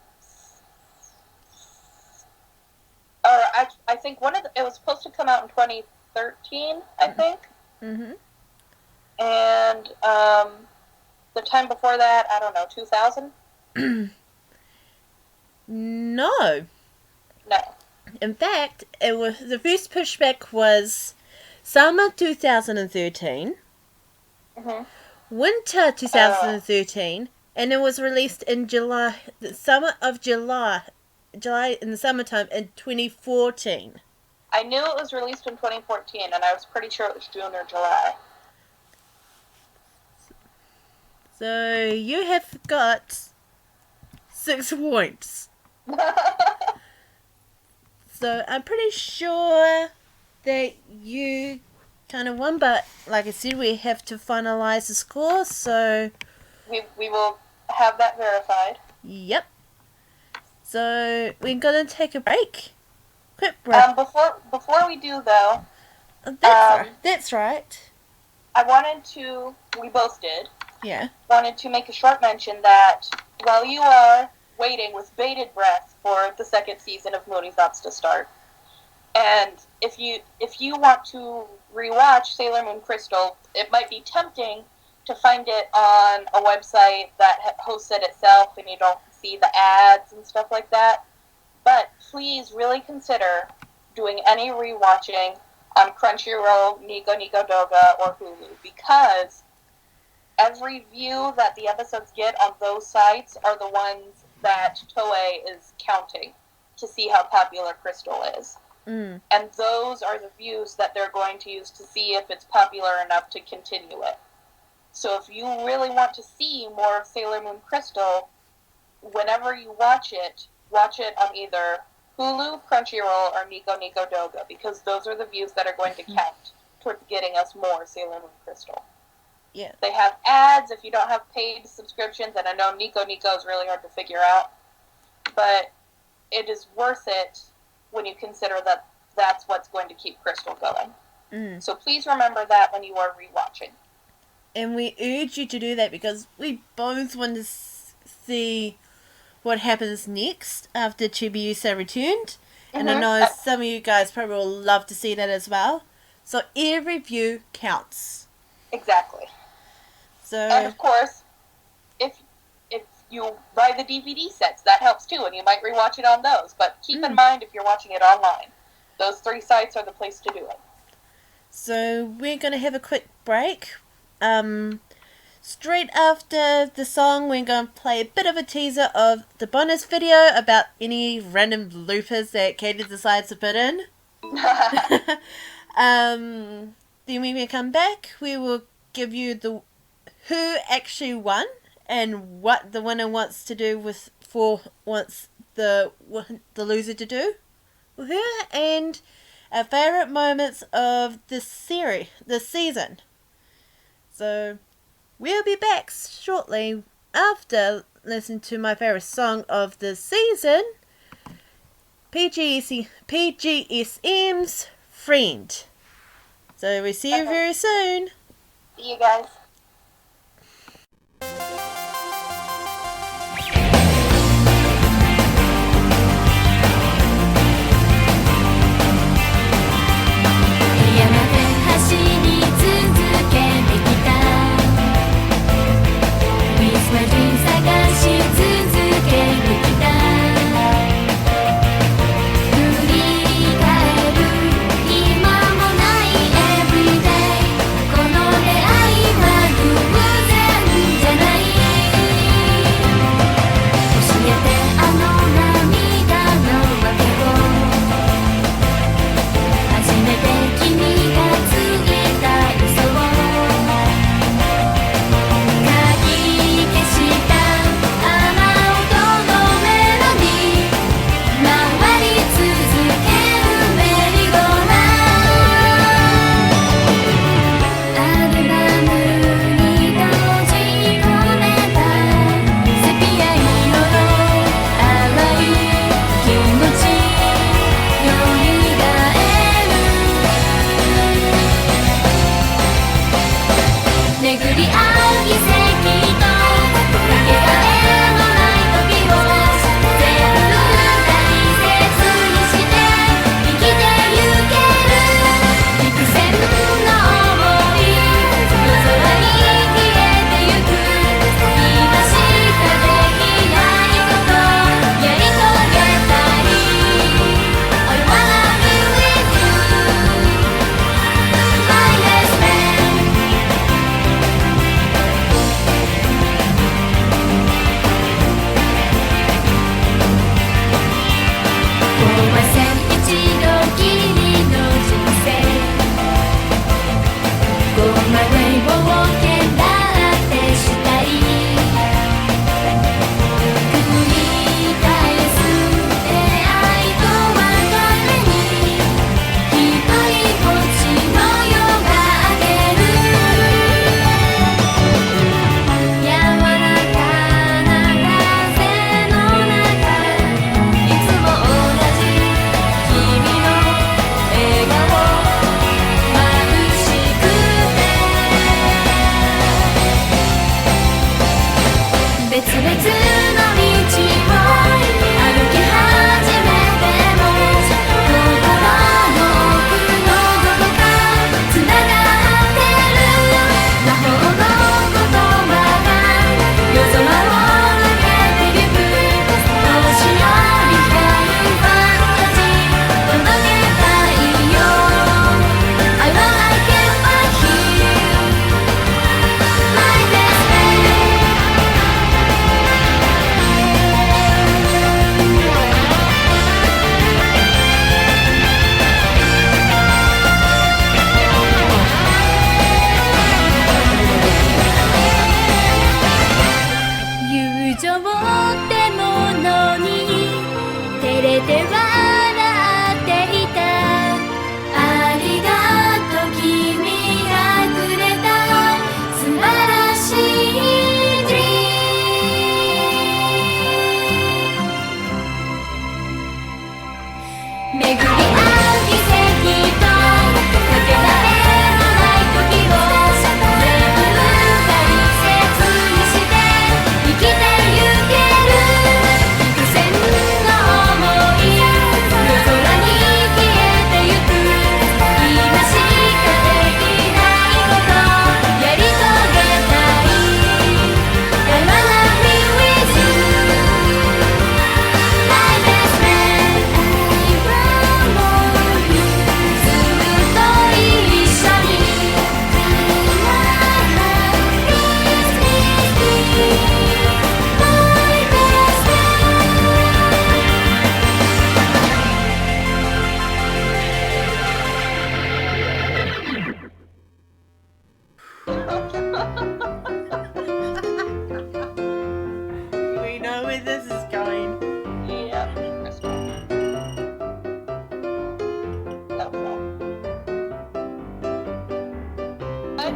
Or I think it was supposed to come out in 2013, I think. Mm-hmm. And the time before that, I don't know, 2000? No. No. In fact, it was the first pushback was summer 2013, winter 2013, and it was released in July, the summer of July in the summertime in 2014. I knew it was released in 2014, and I was pretty sure it was June or July. So you have got 6 points. So I'm pretty sure that you kind of won, but like I said, we have to finalize the score, so... We will have that verified. Yep. So we're going to take a break. Quick break. Before we do, though... That's right. I wanted to... We both did. Yeah. Wanted to make a short mention that while you are waiting with bated breath for the second season of Moonie Thoughts to start, and if you want to rewatch Sailor Moon Crystal, it might be tempting to find it on a website that hosts it itself and you don't see the ads and stuff like that. But please really consider doing any rewatching on Crunchyroll, Nico Nico Doga, or Hulu, because every view that the episodes get on those sites are the ones that Toei is counting to see how popular Crystal is. Mm. And those are the views that they're going to use to see if it's popular enough to continue it. So if you really want to see more of Sailor Moon Crystal, whenever you watch it on either Hulu, Crunchyroll, or Nico Nico Doga, because those are the views that are going to count towards getting us more Sailor Moon Crystal. Yeah. They have ads if you don't have paid subscriptions, and I know Nico Nico is really hard to figure out, but it is worth it when you consider that that's what's going to keep Crystal going. Mm. So please remember that when you are rewatching. And we urge you to do that because we both want to see what happens next after Chibiusa returned. And I know some of you guys probably will love to see that as well. So every view counts. Exactly. So, and of course, if you buy the DVD sets, that helps too, and you might rewatch it on those. But keep in mind if you're watching it online, those 3 sites are the place to do it. So we're going to have a quick break. Straight after the song, we're going to play a bit of a teaser of the bonus video about any random bloopers that Katie decides to put in. Then when we come back, we will give you the who actually won and what the winner wants to do wants the loser to do with her, and our favourite moments of this season. So we'll be back shortly after listening to my favorite song of the season, PGSM's Friend. So we see you very soon. See you guys.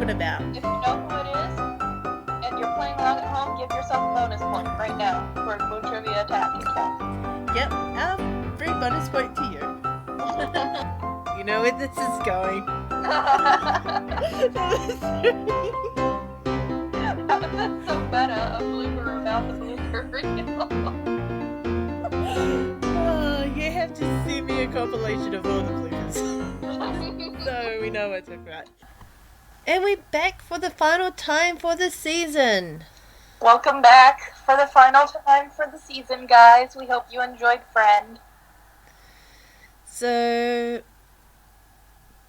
talking about? If you know who now for Moon Trivia Attack account. Yep, free bonus point to you. You know where this is going. That's so meta, a blooper about the blooper reel. Oh, you have to send me a compilation of all the bloopers. So we know what to talk about. And we're back for the final time for the season. Welcome back for the final time for the season, guys. We hope you enjoyed Friend. So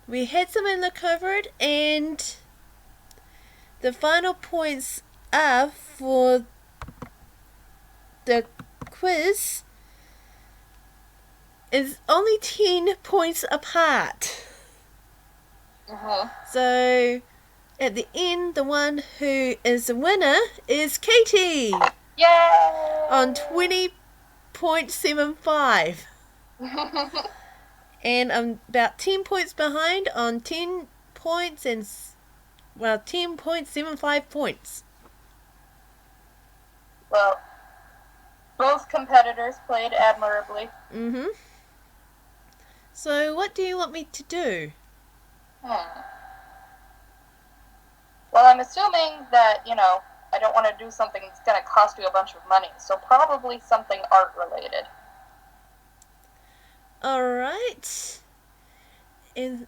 we had someone look over it, and the final points are for the quiz is only 10 points apart. So at the end, the one who is the winner is Katie. Yay! On 20.75. And I'm about 10 points behind on 10 points and 10.75 points. Well, both competitors played admirably. Mm-hmm. So what do you want me to do? Well, I'm assuming that, I don't want to do something that's going to cost you a bunch of money, so probably something art-related. Alright. And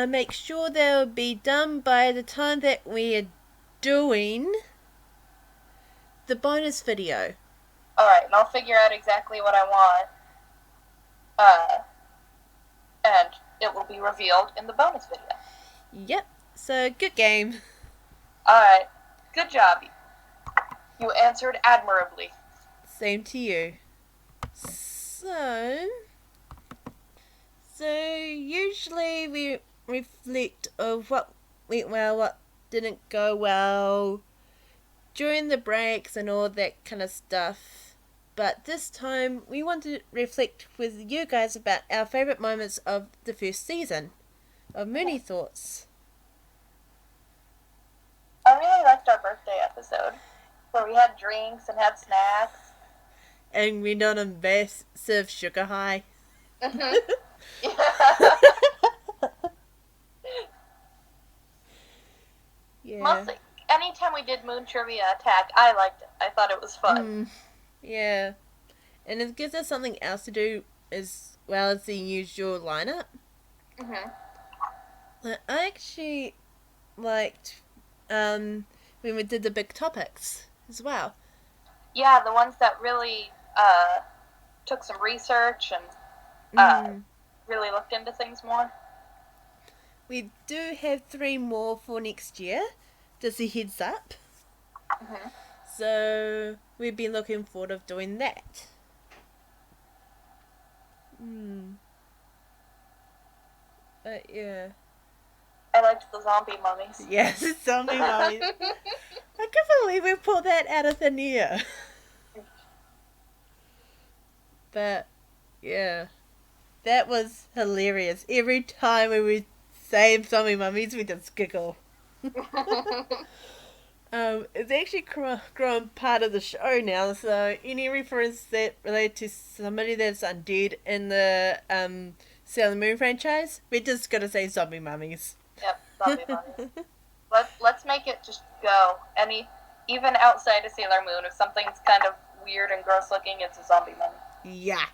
make sure they'll be done by the time that we are doing the bonus video. Alright, and I'll figure out exactly what I want. And it will be revealed in the bonus video. Yep. So, good game. Alright. Good job. You answered admirably. Same to you. So usually we reflect of what went well, what didn't go well during the breaks and all that kind of stuff. But this time we want to reflect with you guys about our favourite moments of the first season of Moonie Thoughts. I really liked our birthday episode, where we had drinks and had snacks. And we're on a massive sugar high. Mm-hmm. Yeah. Mostly, anytime we did Moon Trivia Attack, I liked it. I thought it was fun. Yeah. And it gives us something else to do as well as the usual lineup. Mm-hmm. I actually liked when we did the big topics as well. Yeah, the ones that really took some research and really looked into things more. We do have 3 more for next year, just a heads up. Mm-hmm. So we've been looking forward to doing that. But yeah. I liked the zombie mummies. Yes, zombie mummies. I can't believe we pulled that out of thin air. But yeah, that was hilarious. Every time we would say zombie mummies, we just giggle. It's actually grown part of the show now, so any reference that related to somebody that's undead in the Sailor Moon franchise, we just gotta say zombie mummies. Yep, zombie mummies. Let's make it just go. Even outside of Sailor Moon, if something's kind of weird and gross looking, it's a zombie mummy. Yeah.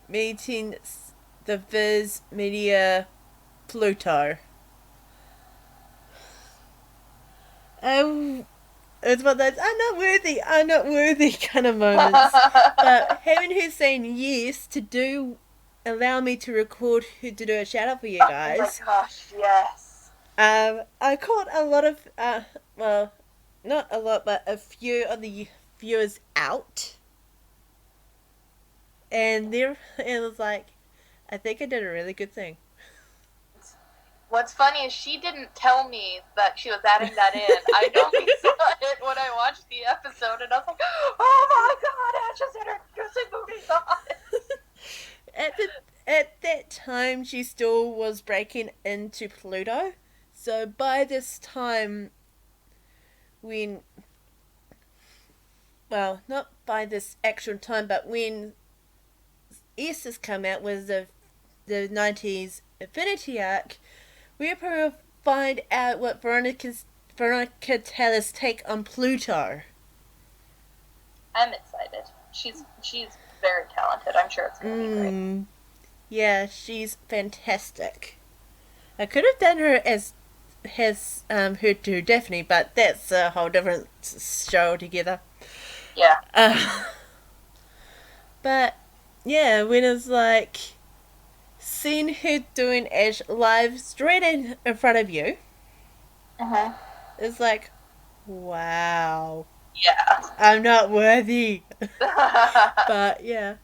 Meeting the Viz Media Pluto. It's one of those I'm not worthy kind of moments. But having her saying yes to allow me to record to do a shout out for you guys. Oh my gosh, yes. I caught a lot of well, not a lot, but a few of the viewers out. And it was like, I think I did a really good thing. What's funny is she didn't tell me that she was adding that in. I only saw it when I watched the episode, and I was like, oh my god, Ash is introducing Moonie Thoughts! At that time, she still was breaking into Pluto. So by this time, when, well, not by this actual time, but when Estes come out with the 90s Infinity arc, we'll probably find out what Veronica Teller's take on Pluto. I'm excited. She's very talented. I'm sure it's going to be great. Yeah, she's fantastic. I could have done her as her to Daphne, but that's a whole different show altogether. Yeah. But yeah, when it's like seeing her doing Ash live straight in front of you, it's like, wow. Yeah. I'm not worthy. But yeah.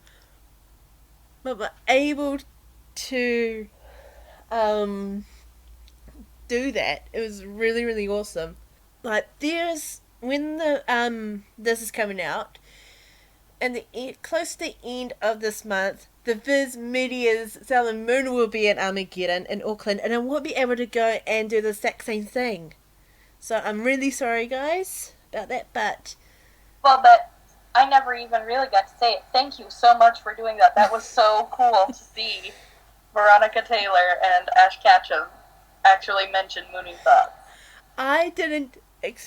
But we're able to do that. It was really, really awesome. Like there's when the this is coming out, and close to the end of this month, the Viz Media's Sera Myu will be at Armageddon in Auckland, and I won't be able to go and do the exact same thing. So I'm really sorry, guys, about that. But I never even really got to say it. Thank you so much for doing that. That was so cool to see Veronica Taylor and Ash Ketchum actually mention Moonie Thoughts. I didn't.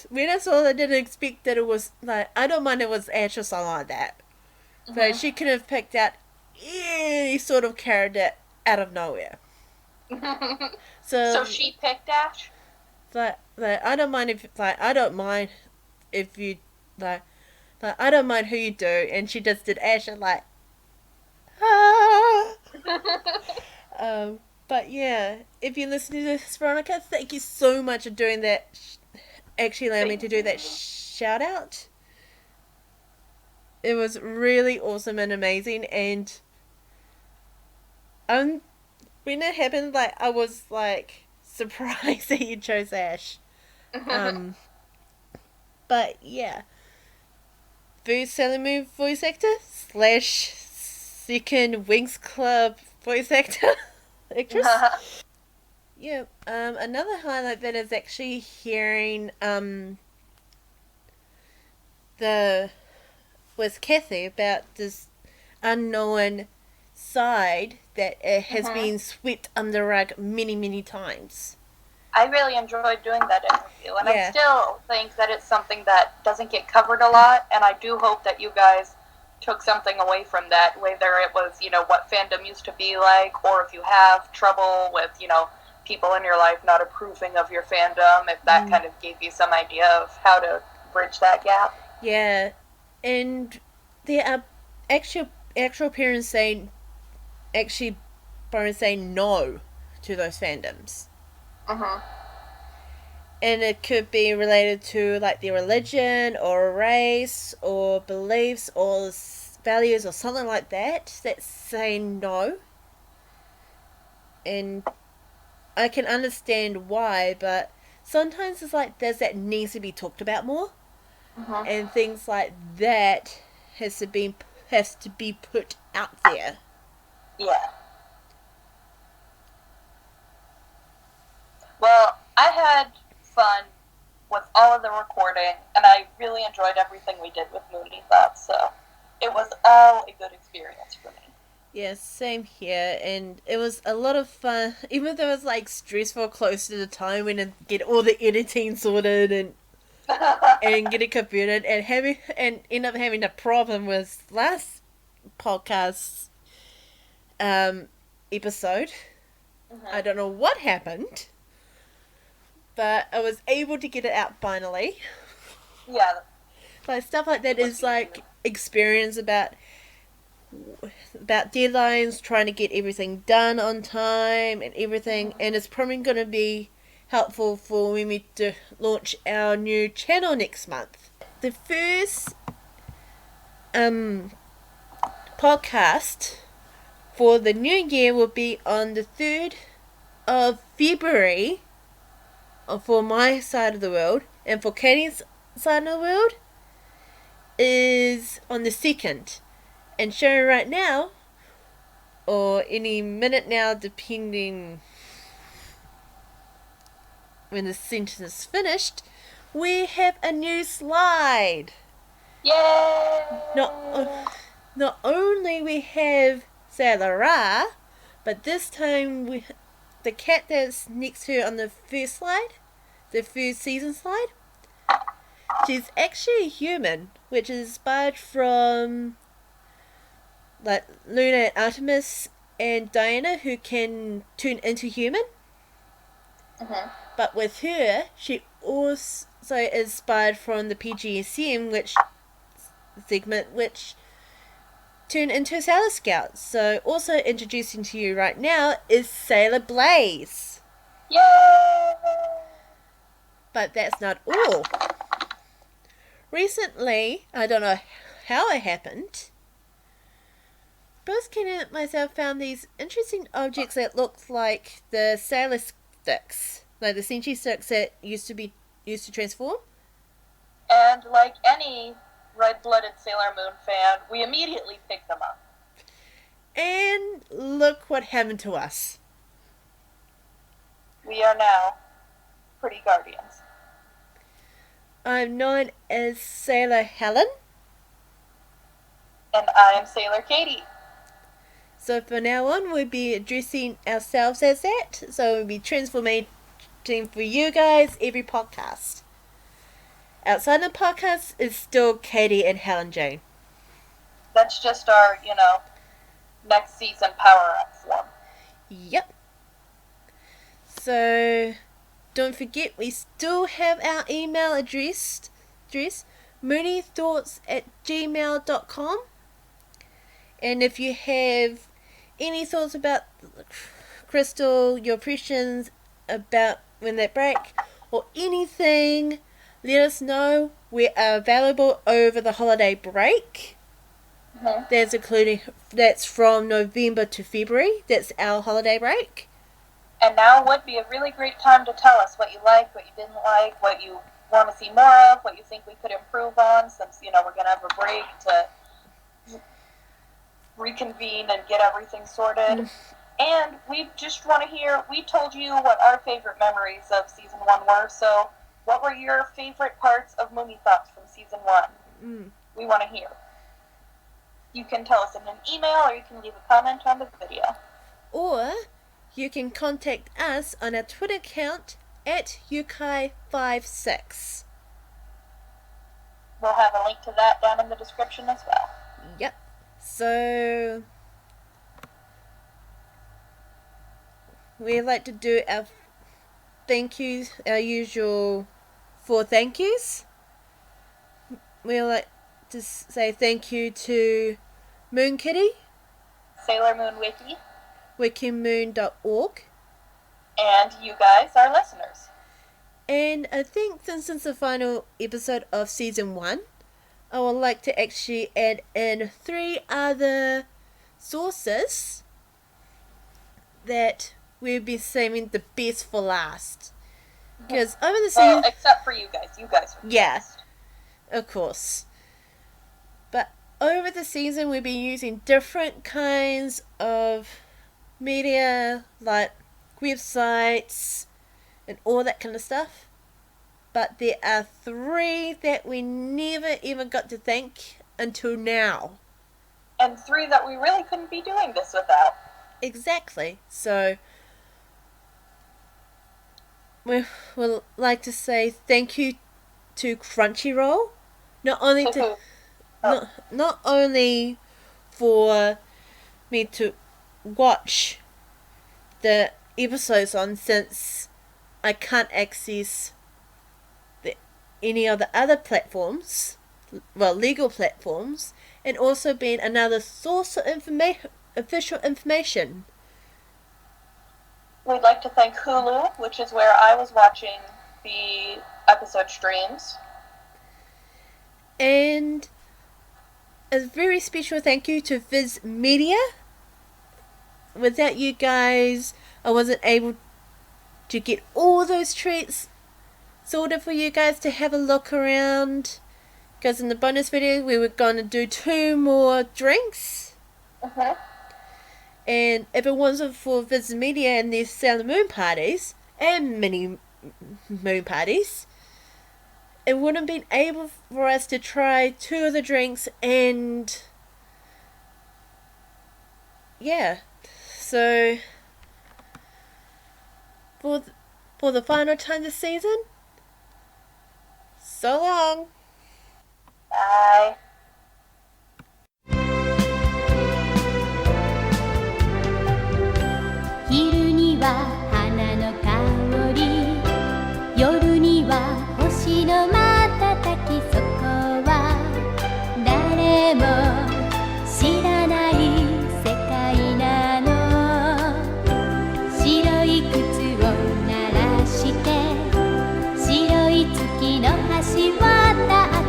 When I saw that, I didn't expect that it was like. I don't mind it was Ash or something like that. But she could have picked out any sort of character out of nowhere. So she picked Ash? Like I don't mind if you like I don't mind who you do, and she just did Ash and like but yeah, if you're listening to this, Veronica, thank you so much for doing that. Actually allowed me to do that shout out. It was really awesome and amazing, and when it happened, like I was like surprised that you chose Ash. But yeah, Sera Myu voice actor / second Winx Club voice actor actress. Yeah. Another highlight that is actually hearing with Kathy about this unknown side that has been swept under the rug many, many times. I really enjoyed doing that interview, and I still think that it's something that doesn't get covered a lot, and I do hope that you guys took something away from that, whether it was, what fandom used to be like, or if you have trouble with, people in your life not approving of your fandom, if that kind of gave you some idea of how to bridge that gap. Yeah, and there are actual parents saying no to those fandoms. And it could be related to like their religion or race or beliefs or values or something like that that's saying no. And I can understand why, but sometimes it's like that needs to be talked about more. And things like that has to be put out there. Yeah. Well, I had fun with all of the recording, and I really enjoyed everything we did with Moonie Thoughts, so it was all a good experience for me. Yeah, same here, and it was a lot of fun, even though it was like stressful close to the time when I get all the editing sorted and get it computed, and end up having a problem with last podcast's episode. I don't know what happened, but I was able to get it out finally. Yeah. Like stuff like that is like experience about deadlines, trying to get everything done on time and everything, and it's probably going to be helpful for when we to launch our new channel next month. The first podcast for the new year will be on the 3rd of February for my side of the world, and for Katie's side of the world is on the 2nd. And showing right now, or any minute now, depending when the sentence is finished, we have a new slide. Yay! Not only we have Sera, but this time the cat that's next to her on the first slide, the first season slide, she's actually a human, which is inspired from like Luna and Artemis and Diana, who can turn into human. Mm-hmm. But with her, she also inspired from the PGSM, which turned into a Sailor Scout. So also introducing to you right now is Sailor Blaze. Yay! But that's not all. Recently, I don't know how it happened, both Ken and myself found these interesting objects that looked like the Sailor sticks, like the Senshi sticks that used to transform. And like any red-blooded Sailor Moon fan, we immediately picked them up. And look what happened to us. We are now pretty guardians. I'm known as Sailor Helen. And I am Sailor Katie. So from now on, we'll be addressing ourselves as that. So we'll be transforming for you guys every podcast. Outside the podcast is still Katie and Hellenjane. That's just our, next season power-up form. Yep. So don't forget, we still have our email address mooniethoughts@gmail.com. And if you have any thoughts about Crystal, your impressions about when they break, or anything, let us know. We are available over the holiday break. Mm-hmm. That's from November to February. That's our holiday break. And now would be a really great time to tell us what you liked, what you didn't like, what you want to see more of, what you think we could improve on, since, we're going to have a break to reconvene and get everything sorted. And we just want to hear, we told you what our favorite memories of Season 1 were, so what were your favorite parts of Moonie Thoughts from Season 1? We want to hear. You can tell us in an email, or you can leave a comment on the video. Or you can contact us on our Twitter account at Yukai56. We'll have a link to that down in the description as well. Yep. So we like to do our thank yous, our usual 4 thank yous. We like to say thank you to Moon Kitty, Sailor Moon Wiki, wikimoon.org, and you guys, our listeners. And I think since it's the final episode of Season 1, I would like to actually add in 3 other sources that we'll be saving the best for last. Because over the season... Well, except for you guys. You guys are best. Of course. But over the season, we'll be using different kinds of media, like websites and all that kind of stuff. But there are 3 that we never ever got to thank until now. And 3 that we really couldn't be doing this without. Exactly. So we would like to say thank you to Crunchyroll, not only not only for me to watch the episodes on, since I can't access any of the other platforms, well, legal platforms, and also being another source of official information. We'd like to thank Hulu, which is where I was watching the episode streams. And a very special thank you to Viz Media. Without you guys, I wasn't able to get all those treats sorted for you guys to have a look around. Because in the bonus video, we were going to do 2 more drinks. And if it wasn't for Viz Media and their Sailor Moon parties, and mini moon parties, it wouldn't been able for us to try 2 of the drinks, and yeah, so for the final time this season, so long. Bye. 昼には花の香り、夜には星の瞬き、そこは誰も知らない世界なの。白い靴を鳴らして白い月の橋渡って